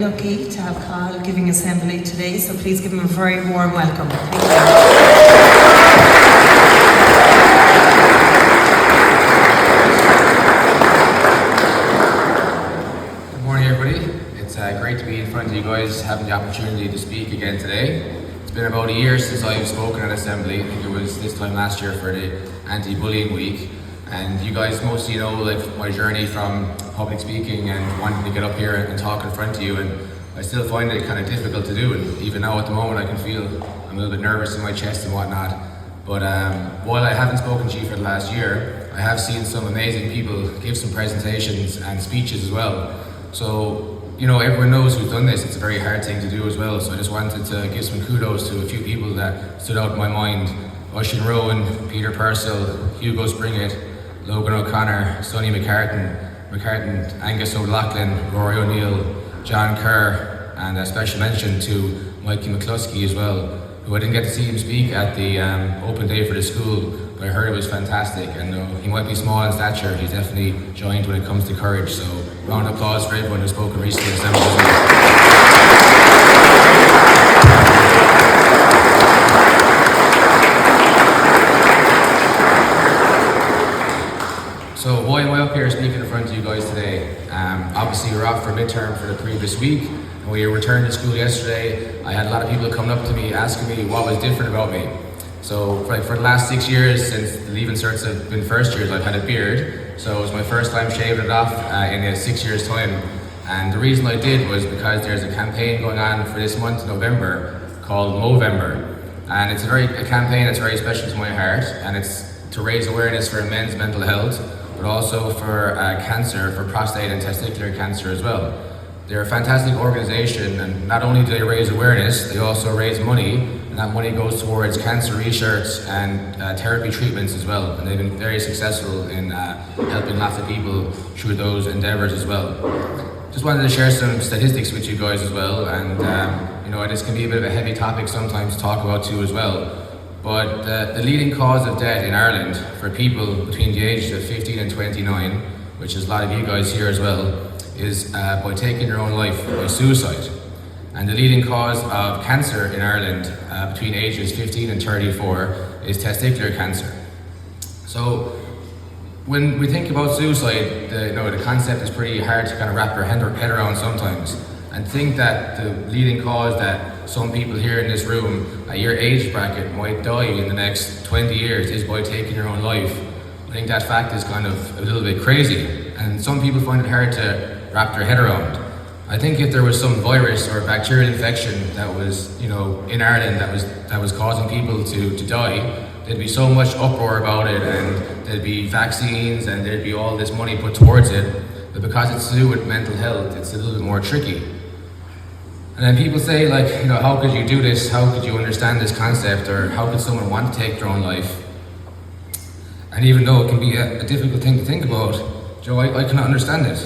Lucky to have Cathal giving assembly today, so please give him a very warm welcome. Thank you. Good morning, everybody. It's great to be in front of you guys, having the opportunity to speak again today. It's been about a year since I've spoken at assembly. I think it was this time last year for the anti-bullying week. And you guys mostly know like my journey from public speaking and wanting to get up here and talk in front of you, and I still find it kind of difficult to do, and even now at the moment I can feel I'm a little bit nervous in my chest and whatnot. But while I haven't spoken to you for the last year, I have seen some amazing people give some presentations and speeches as well. So, you know, everyone knows who's done this. It's a very hard thing to do as well, so I just wanted to give some kudos to a few people that stood out in my mind. Oisin Rowan, Peter Purcell, Hugo Springett, Logan O'Connor, Sonny McCartan, Angus O'Loughlin, Rory O'Neill, John Kerr, and a special mention to Mikey McCluskey as well, who I didn't get to see him speak at the open day for the school, but I heard it was fantastic. And he might be small in stature, he's definitely giant when it comes to courage, so round of applause for everyone who's spoken recently at assembly as well. So why am I up here speaking in front of you guys today? Obviously we're off for midterm for the previous week, and we returned to school yesterday. I had a lot of people coming up to me asking me what was different about me. So for the last 6 years, since the Leaving Certs have been first years, I've had a beard. So it was my first time shaving it off in 6 years' time. And the reason I did was because there's a campaign going on for this month, November, called Movember. And it's a campaign that's very special to my heart, and it's to raise awareness for men's mental health, but also for cancer, for prostate and testicular cancer as well. They're a fantastic organization, and not only do they raise awareness, they also raise money, and that money goes towards cancer research and therapy treatments as well. And they've been very successful in helping lots of people through those endeavors as well. Just wanted to share some statistics with you guys as well, and you know, this can be a bit of a heavy topic sometimes to talk about too as well. But the leading cause of death in Ireland for people between the ages of 15 and 29, which is a lot of you guys here as well, is by taking your own life, by suicide. And the leading cause of cancer in Ireland between ages 15 and 34 is testicular cancer. So when we think about suicide, the concept is pretty hard to kind of wrap your head around sometimes. And think that the leading cause that some people here in this room at your age bracket might die in the next 20 years is by taking your own life. I think that fact is kind of a little bit crazy, and some people find it hard to wrap their head around. I think if there was some virus or bacterial infection that was, in Ireland that was causing people to die, there'd be so much uproar about it, and there'd be vaccines, and there'd be all this money put towards it. But because it's to do with mental health, it's a little bit more tricky. And then people say, like, how could you do this? How could you understand this concept? Or how could someone want to take their own life? And even though it can be a difficult thing to think about, Joe, I cannot understand it.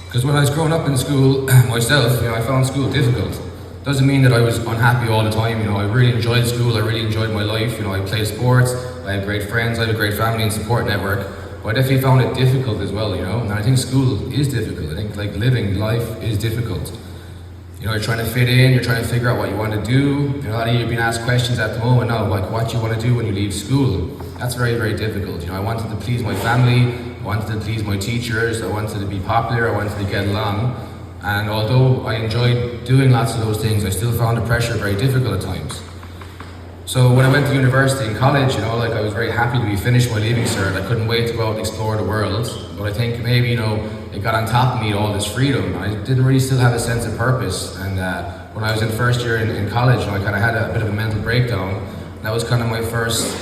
Because when I was growing up in school myself, I found school difficult. Doesn't mean that I was unhappy all the time. I really enjoyed school. I really enjoyed my life. I played sports. I had great friends. I had a great family and support network. But I definitely found it difficult as well, And I think school is difficult. I think living life is difficult. You're trying to fit in, you're trying to figure out what you want to do. A lot of you have been asked questions at the moment now, like what you want to do when you leave school. That's very, very difficult. I wanted to please my family, I wanted to please my teachers, I wanted to be popular, I wanted to get along. And although I enjoyed doing lots of those things, I still found the pressure very difficult at times. So when I went to university and college, I was very happy to be finished my Leaving Cert. I couldn't wait to go out and explore the world. But I think maybe, it got on top of me, all this freedom. I didn't really still have a sense of purpose. And when I was in first year in college, I kind of had a bit of a mental breakdown. That was kind of my first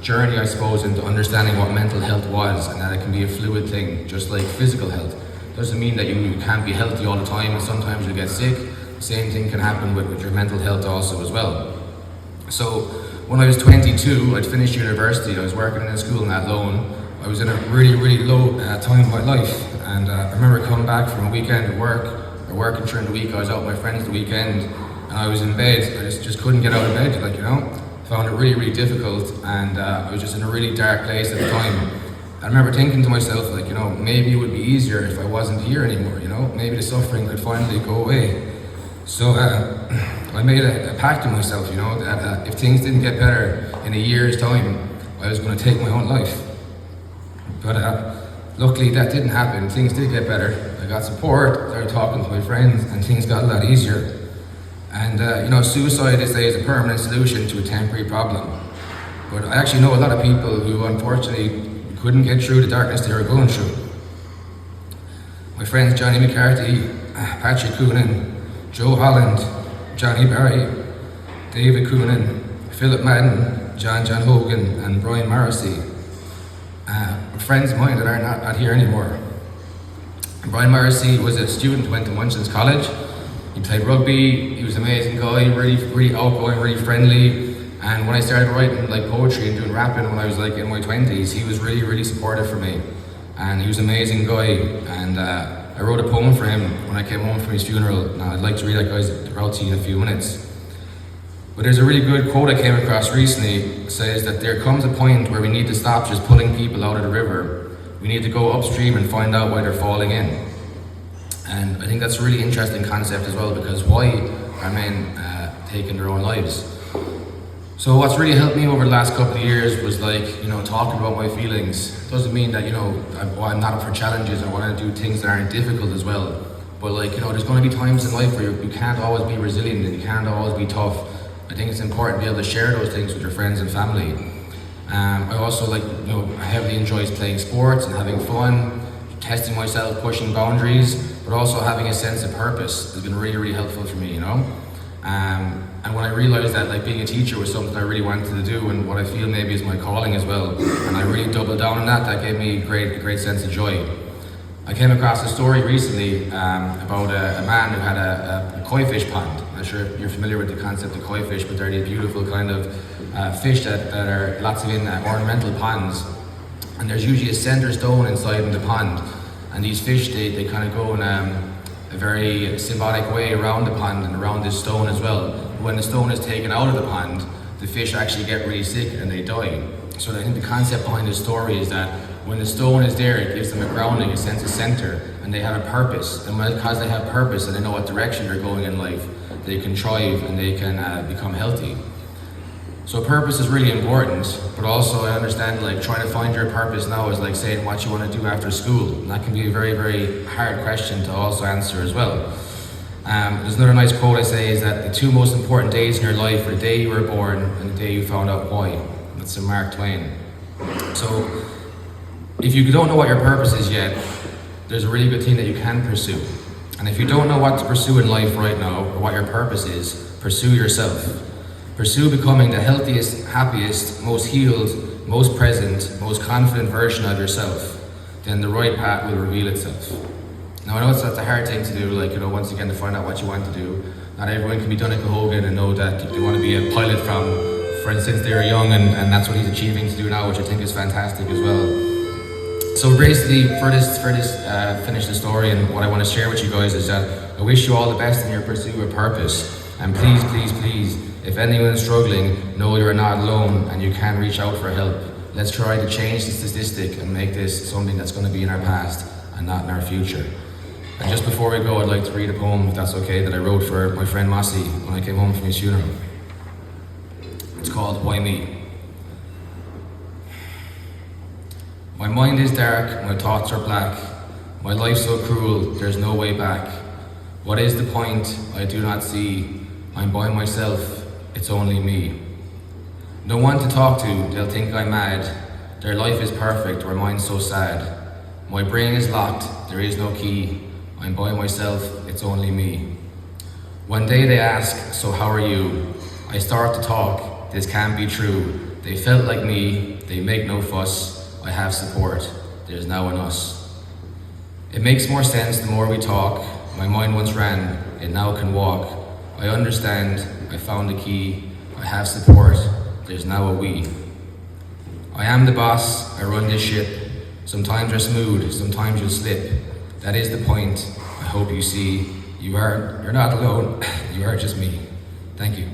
journey, I suppose, into understanding what mental health was, and that it can be a fluid thing, just like physical health. Doesn't mean that you can't be healthy all the time, and sometimes you get sick. The same thing can happen with your mental health also as well. So when I was 22, I'd finished university, I was working in a school in Athlone. I was in a really, really low time of my life, and I remember coming back from a weekend at work, or working during the week. I was out with my friends the weekend, and I was in bed. I just couldn't get out of bed, Found it really, really difficult, and I was just in a really dark place at the time. I remember thinking to myself, maybe it would be easier if I wasn't here anymore, maybe the suffering could finally go away. So I made a pact to myself, that if things didn't get better in a year's time, I was going to take my own life. But luckily that didn't happen. Things did get better. I got support, started talking to my friends, and things got a lot easier. And suicide is a permanent solution to a temporary problem. But I actually know a lot of people who unfortunately couldn't get through the darkness they were going through. My friends Johnny McCarthy, Patrick Coonan, Joe Holland, Johnny Barry, David Coonan, Philip Madden, John Hogan, and Brian Morrissey. Friends of mine that are not here anymore. Brian Morrissey was a student who went to Munchins College. He played rugby, he was an amazing guy, really outgoing, really friendly. And when I started writing poetry and doing rapping when I was in my 20s, he was really supportive for me. And he was an amazing guy. And I wrote a poem for him when I came home from his funeral. Now I'd like to read that guy's out to you in a few minutes. But there's a really good quote I came across recently. It says that there comes a point where we need to stop just pulling people out of the river. We need to go upstream and find out why they're falling in. And I think that's a really interesting concept as well, because why are men taking their own lives? So what's really helped me over the last couple of years was talking about my feelings. It doesn't mean that I'm not up for challenges. I want to do things that aren't difficult as well. But there's going to be times in life where you can't always be resilient and you can't always be tough. I think it's important to be able to share those things with your friends and family. I also I heavily enjoy playing sports and having fun, testing myself, pushing boundaries, but also having a sense of purpose has been really helpful for me, And when I realized that being a teacher was something I really wanted to do and what I feel maybe is my calling as well, and I really doubled down on that gave me a great sense of joy. I came across a story recently about a man who had a koi fish pond. I'm not sure if you're familiar with the concept of koi fish, but they're these beautiful kind of fish that are lots of in ornamental ponds. And there's usually a center stone inside in the pond. And these fish, they kind of go in a very symbolic way around the pond and around this stone as well. When the stone is taken out of the pond, the fish actually get really sick and they die. So I think the concept behind this story is that when the stone is there, it gives them a grounding, a sense of center, and they have a purpose. And because they have purpose and they know what direction they're going in life, they can thrive and they can become healthy. So purpose is really important, but also I understand trying to find your purpose now is saying what you want to do after school. And that can be a very hard question to also answer as well. There's another nice quote I say is that the two most important days in your life are the day you were born and the day you found out why. That's from Mark Twain. So if you don't know what your purpose is yet, there's a really good thing that you can pursue. And if you don't know what to pursue in life right now, or what your purpose is, pursue yourself. Pursue becoming the healthiest, happiest, most healed, most present, most confident version of yourself. Then the right path will reveal itself. Now I know that's a hard thing to do, once again to find out what you want to do. Not everyone can be Donnacha Hogan and know that they want to be a pilot for instance, they're young and that's what he's achieving to do now, which I think is fantastic as well. So basically, for this finish the story, and what I want to share with you guys is that I wish you all the best in your pursuit of purpose. And please, if anyone is struggling, know you are not alone and you can reach out for help. Let's try to change the statistic and make this something that's going to be in our past and not in our future. And just before we go, I'd like to read a poem, if that's okay, that I wrote for my friend Mossy when I came home from his funeral. It's called Why Me? My mind is dark, my thoughts are black. My life so cruel, there's no way back. What is the point? I do not see. I'm by myself, it's only me. No one to talk to, they'll think I'm mad. Their life is perfect, or mine's so sad. My brain is locked, there is no key. I'm by myself, it's only me. One day they ask, so how are you? I start to talk, this can't be true. They felt like me, they make no fuss. I have support, there's now an us. It makes more sense the more we talk. My mind once ran, it now can walk. I understand, I found the key. I have support, there's now a we. I am the boss, I run this ship. Sometimes you're smooth, sometimes you'll slip. That is the point, I hope you see. You're not alone, you are just me. Thank you.